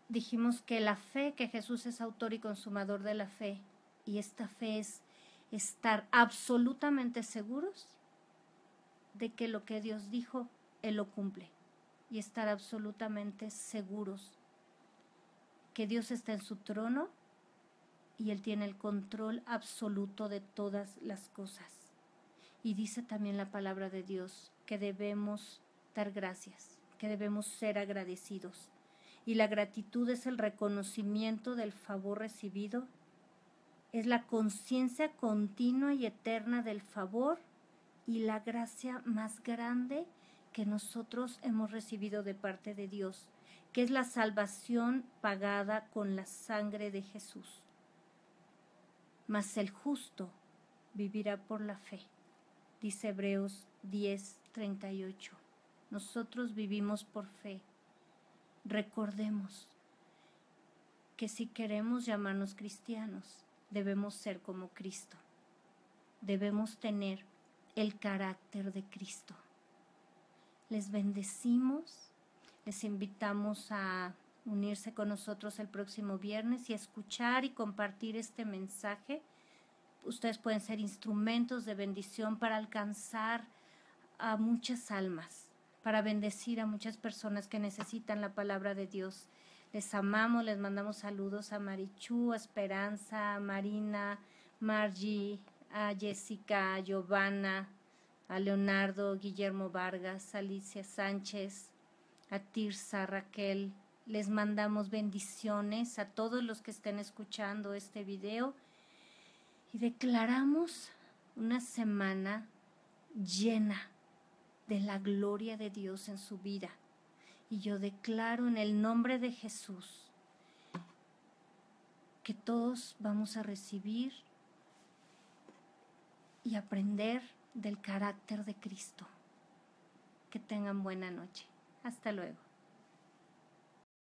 Dijimos que la fe, que Jesús es autor y consumador de la fe, y esta fe es estar absolutamente seguros de que lo que Dios dijo, Él lo cumple, y estar absolutamente seguros que Dios está en su trono y Él tiene el control absoluto de todas las cosas. Y dice también la palabra de Dios que debemos dar gracias, que debemos ser agradecidos. Y la gratitud es el reconocimiento del favor recibido, es la conciencia continua y eterna del favor y la gracia más grande que nosotros hemos recibido de parte de Dios, que es la salvación pagada con la sangre de Jesús. Mas el justo vivirá por la fe, dice Hebreos 10:38. Nosotros vivimos por fe. Recordemos que si queremos llamarnos cristianos, debemos ser como Cristo. Debemos tener el carácter de Cristo. Les bendecimos, les invitamos a unirse con nosotros el próximo viernes y a escuchar y compartir este mensaje. Ustedes pueden ser instrumentos de bendición para alcanzar a muchas almas, para bendecir a muchas personas que necesitan la palabra de Dios. Les amamos, les mandamos saludos a Marichu, a Esperanza, a Marina, Margie, a Jessica, a Giovanna, a Leonardo, Guillermo Vargas, a Alicia Sánchez, a Tirsa, Raquel. Les mandamos bendiciones a todos los que estén escuchando este video y declaramos una semana llena de la gloria de Dios en su vida. Y yo declaro en el nombre de Jesús que todos vamos a recibir y aprender del carácter de Cristo. Que tengan buena noche. Hasta luego.